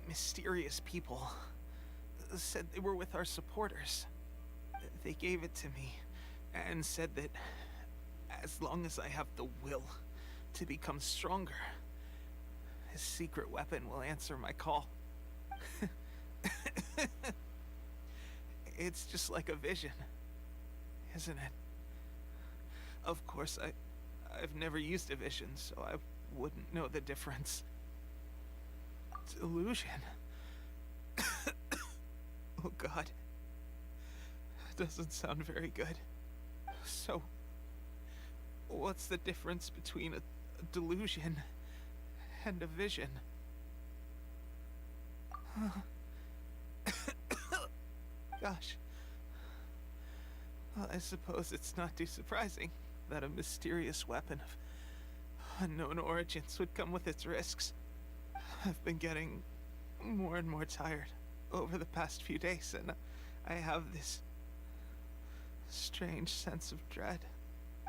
mysterious people. Said they were with our supporters. They gave it to me and said that as long as I have the will to become stronger, his secret weapon will answer my call. It's just like a vision, isn't it? Of course, I've never used a vision, so I wouldn't know the difference. Delusion. Oh God. Doesn't sound very good. So, what's the difference between a delusion and a vision? Gosh. Well, I suppose it's not too surprising that a mysterious weapon of unknown origins would come with its risks. I've been getting more and more tired over the past few days, and I have this strange sense of dread.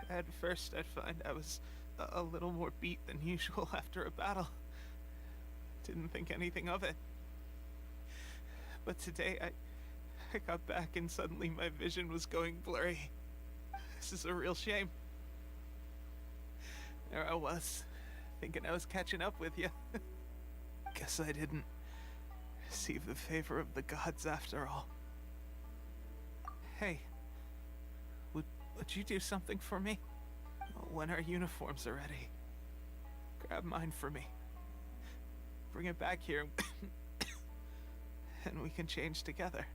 At first, I'd find I was a little more beat than usual after a battle. Didn't think anything of it. But today, I got back and suddenly my vision was going blurry. This is a real shame. There I was, thinking I was catching up with you. Guess I didn't receive the favor of the gods after all. Hey, would you do something for me? When our uniforms are ready, grab mine for me. Bring it back here, and we can change together.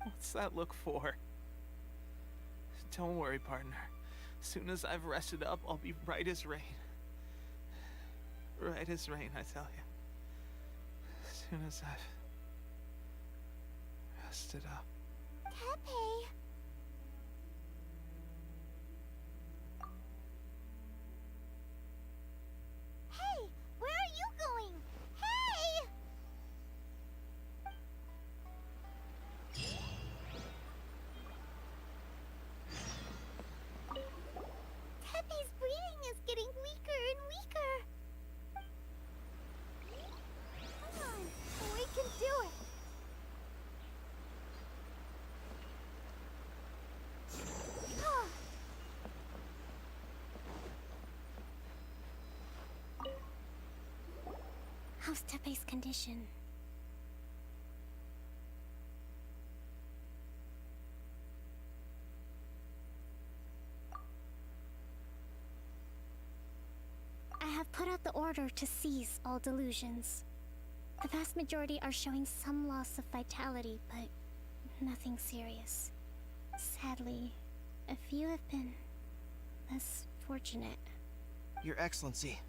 What's that look for? Don't worry, partner. As soon as I've rested up, I'll be right as rain. Right as rain, I tell you. As soon as I've rested up. Tepe! Hey! Where are you going? Hey! Tepe's breathing is getting weaker and weaker. Come on, we can do it. Ah. How's Tepe's condition? I have put out the order to seize all delusions. The vast majority are showing some loss of vitality, but nothing serious. Sadly, a few have been less fortunate. Your Excellency,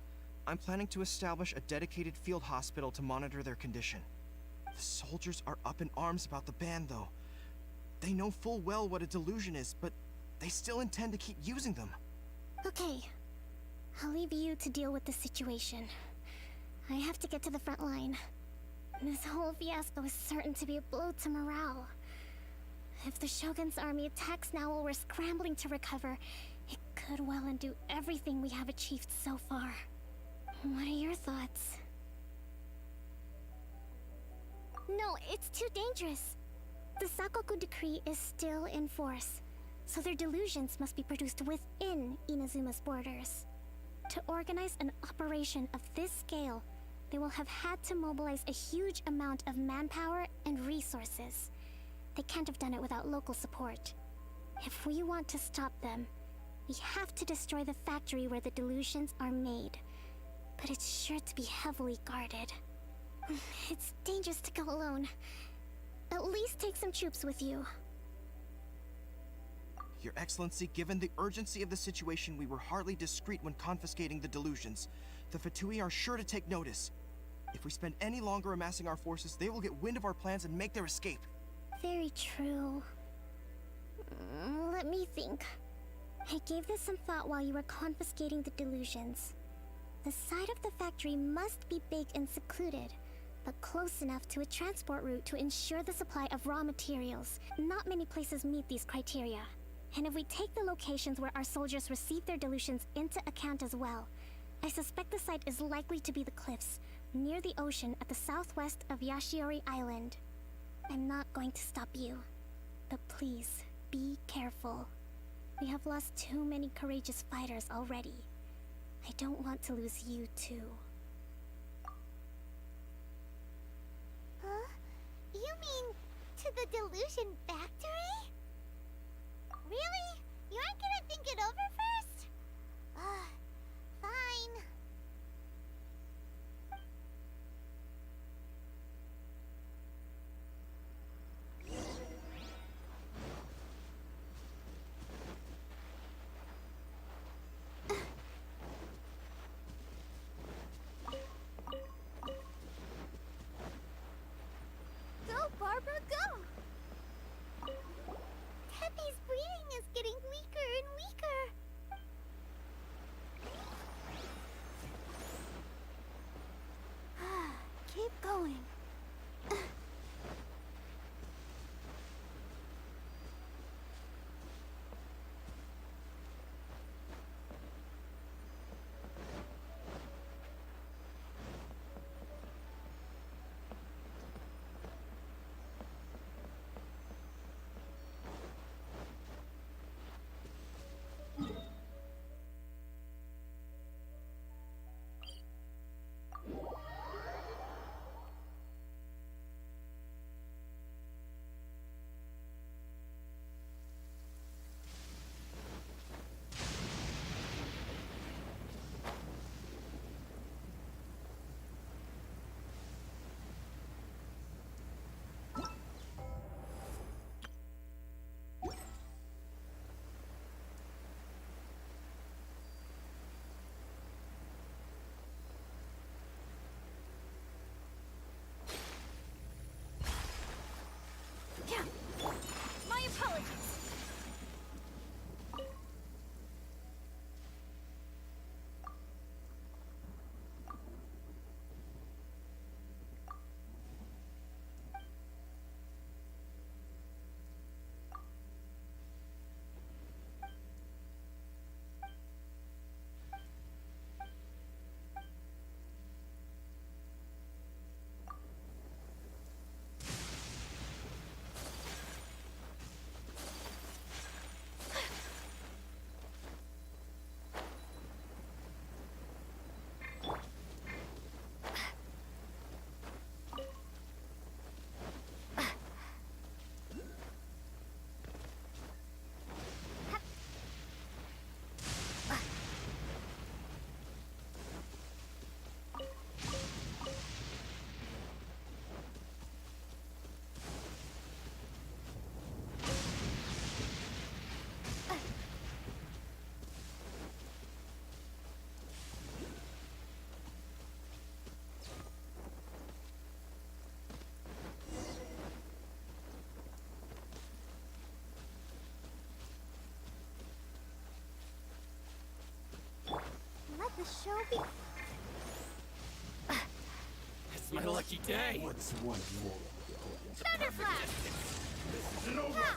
I'm planning to establish a dedicated field hospital to monitor their condition. The soldiers are up in arms about the ban, though. They know full well what a delusion is, but they still intend to keep using them. Okay, I'll leave you to deal with the situation. I have to get to the front line. This whole fiasco is certain to be a blow to morale. If the Shogun's army attacks now while we're scrambling to recover, it could well undo everything we have achieved so far. What are your thoughts? No, it's too dangerous. The Sakoku decree is still in force, so their delusions must be produced within Inazuma's borders. To organize an operation of this scale, they will have had to mobilize a huge amount of manpower and resources. They can't have done it without local support. If we want to stop them, we have to destroy the factory where the delusions are made. But it's sure to be heavily guarded. It's dangerous to go alone. At least take some troops with you. Your Excellency, given the urgency of the situation, we were hardly discreet when confiscating the delusions. The Fatui are sure to take notice. If we spend any longer amassing our forces, they will get wind of our plans and make their escape. Very true. Let me think. I gave this some thought while you were confiscating the delusions. The side of the factory must be big and secluded, but close enough to a transport route to ensure the supply of raw materials. Not many places meet these criteria. And if we take the locations where our soldiers receive their delusions into account as well, I suspect the site is likely to be the cliffs, near the ocean at the southwest of Yashiori Island. I'm not going to stop you, but please, be careful. We have lost too many courageous fighters already. I don't want to lose you too. Huh? You mean to the delusion factory? Really? You aren't gonna think it over first? Fine. Go, Barbara, go! Tepe's breathing is getting the show be... It's my lucky day! Thunderflash! Ha!